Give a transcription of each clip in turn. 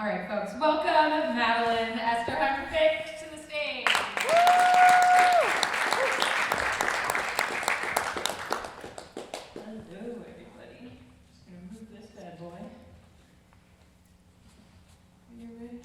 All right, folks, welcome Madeline Esterheimer-Fick to the stage. Hello, everybody. Just gonna move this bad boy. Are you ready?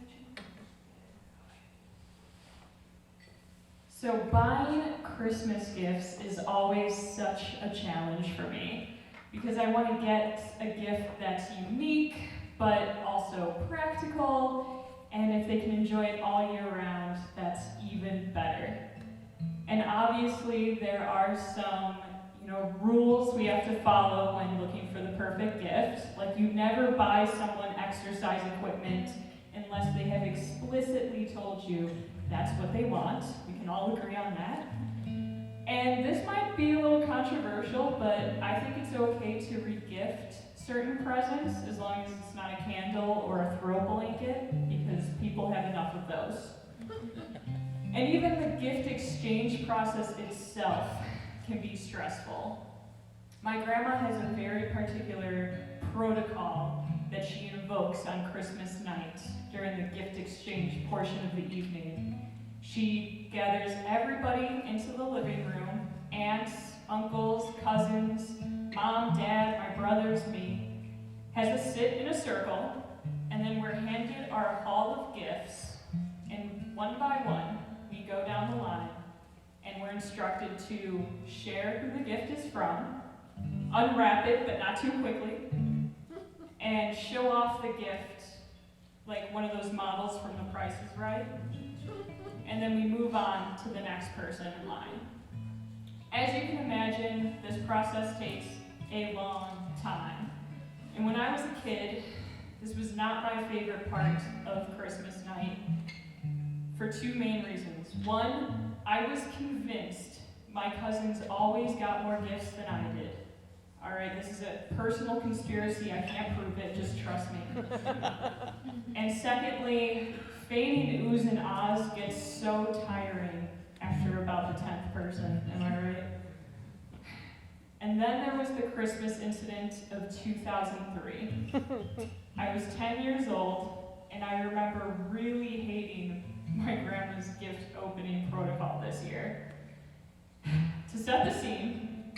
So buying Christmas gifts is always such a challenge for me because I want to get a gift that's unique, but also practical, and if they can enjoy it all year round, that's even better. And obviously there are some, rules we have to follow when looking for the perfect gift. Like, you never buy someone exercise equipment unless they have explicitly told you that's what they want. We can all agree on that. And this might be a little controversial, but I think it's okay to regift certain presents as long as it's not a candle or a throw blanket, because people have enough of those. And even the gift exchange process itself can be stressful. My grandma has a very particular protocol that she invokes on Christmas night during the gift exchange portion of the evening. She gathers everybody into the living room, aunts, uncles, cousins, mom, dad, my brothers, me, has us sit in a circle, and then we're handed our haul of gifts, and one by one, we go down the line, and we're instructed to share who the gift is from, unwrap it, but not too quickly, and show off the gift like one of those models from The Price is Right. And then we move on to the next person in line. As you can imagine, this process takes a long time. And when I was a kid, this was not my favorite part of Christmas night for two main reasons. One, I was convinced my cousins always got more gifts than I did. All right, this is a personal conspiracy. I can't prove it, just trust me. And secondly, feigning oohs and ahs gets so tiring after about the 10th person, am I right? And then there was the Christmas incident of 2003. I was 10 years old, and I remember really hating my grandma's gift opening protocol this year. To set the scene,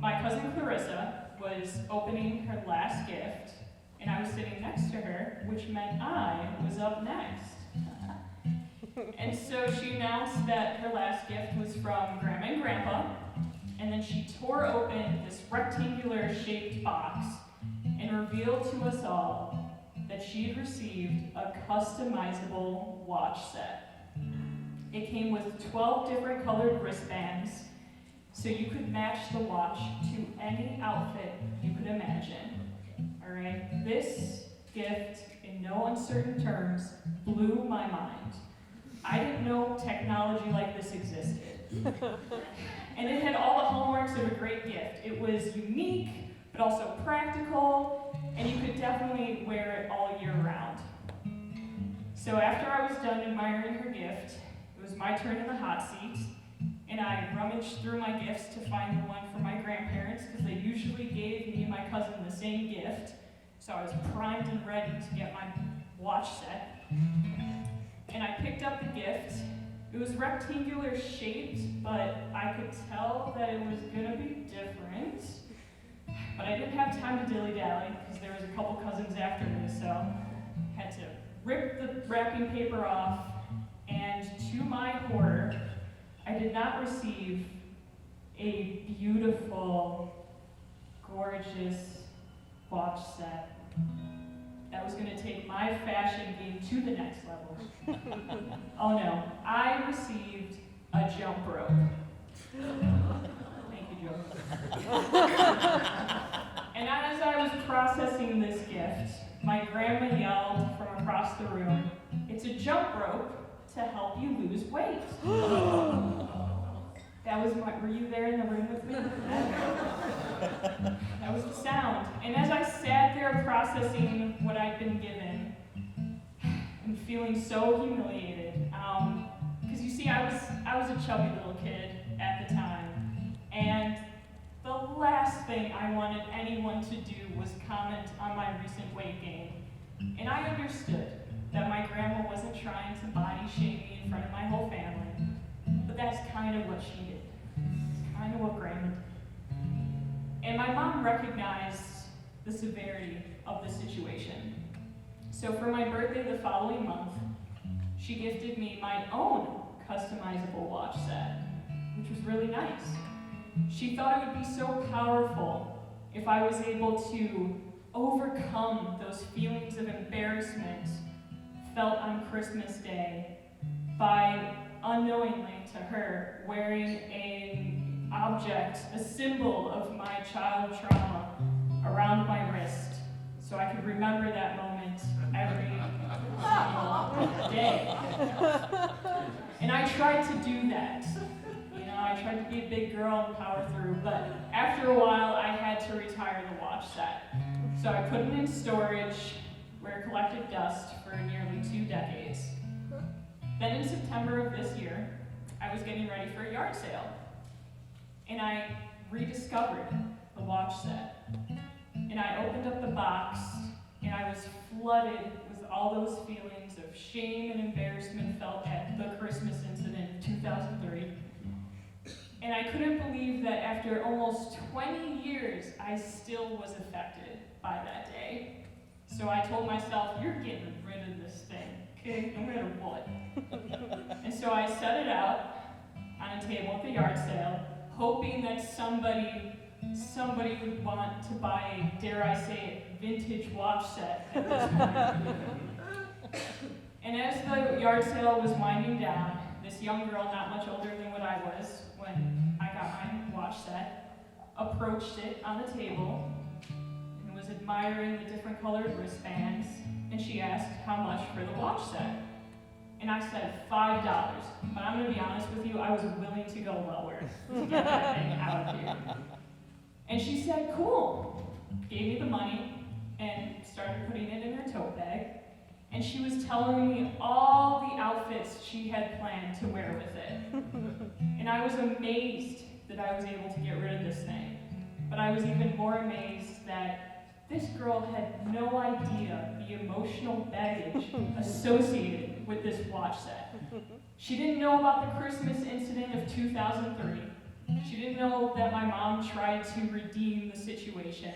my cousin Clarissa was opening her last gift, and I was sitting next to her, which meant I was up next. And so she announced that her last gift was from Grandma and Grandpa, and then she tore open this rectangular shaped box and revealed to us all that she had received a customizable watch set. It came with 12 different colored wristbands, so you could match the watch to any outfit you could imagine. All right, this gift, in no uncertain terms, blew my mind. I didn't know technology like this existed. And it had all the hallmarks of a great gift. It was unique, but also practical, and you could definitely wear it all year round. So after I was done admiring her gift, it was my turn in the hot seat, and I rummaged through my gifts to find the one for my grandparents, because they usually gave me and my cousin the same gift. So I was primed and ready to get my watch set. And I picked up the gift. It was rectangular shaped, but I could tell that it was gonna be different. But I didn't have time to dilly-dally, because there was a couple cousins after me, so I had to rip the wrapping paper off, and to my horror, I did not receive a beautiful, gorgeous watch set that was going to take my fashion game to the next level. Oh no, I received a jump rope. Thank you, Joe. And as I was processing this gift, my grandma yelled from across the room, "It's a jump rope to help you lose weight." That was were you there in the room with me? That was the sound. And as I sat there processing what I'd been given and feeling so humiliated, because you see, I was a chubby little kid at the time, and the last thing I wanted anyone to do was comment on my recent weight gain. And I understood. shame me in front of my whole family. But that's kind of what she did. It's kind of what Grandma did. And my mom recognized the severity of the situation. So for my birthday the following month, she gifted me my own customizable watch set, which was really nice. She thought it would be so powerful if I was able to overcome those feelings of embarrassment felt on Christmas Day by, unknowingly to her, wearing an object, a symbol of my child trauma around my wrist, so I could remember that moment every single day. And I tried to do that. I tried to be a big girl and power through, but after a while I had to retire the watch set. So I put it in storage where it collected dust for nearly 2 decades. Then in September of this year, I was getting ready for a yard sale, and I rediscovered the watch set. And I opened up the box, and I was flooded with all those feelings of shame and embarrassment felt at the Christmas incident of 2003. And I couldn't believe that after almost 20 years, I still was affected by that day. So I told myself, you're getting rid of this thing, okay, no matter what. And so I set it out on a table at the yard sale, hoping that somebody would want to buy a, dare I say it, vintage watch set at this point. And as the yard sale was winding down, this young girl, not much older than what I was when I got my watch set, approached it on the table and was admiring the different colored wristbands, and she asked how much for the watch set. And I said $5, but I'm going to be honest with you, I was willing to go lower to get that thing out of here. And she said, cool, gave me the money and started putting it in her tote bag. And she was telling me all the outfits she had planned to wear with it. And I was amazed that I was able to get rid of this thing. But I was even more amazed that this girl had no idea the emotional baggage associated with this watch set. She didn't know about the Christmas incident of 2003. She didn't know that my mom tried to redeem the situation.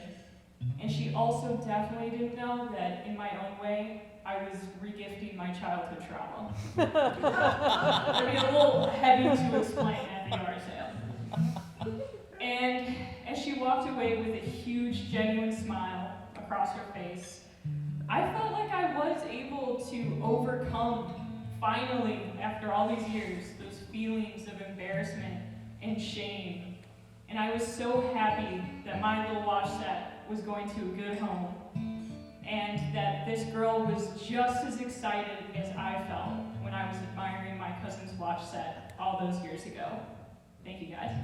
And she also definitely didn't know that in my own way, I was regifting my childhood trauma. It'd be a little heavy to explain at the yard sale. And as she walked away with a huge, genuine smile across her face, I felt like I was able to overcome, finally, after all these years, those feelings of embarrassment and shame. And I was so happy that my little watch set was going to a good home, and that this girl was just as excited as I felt when I was admiring my cousin's watch set all those years ago. Thank you, guys.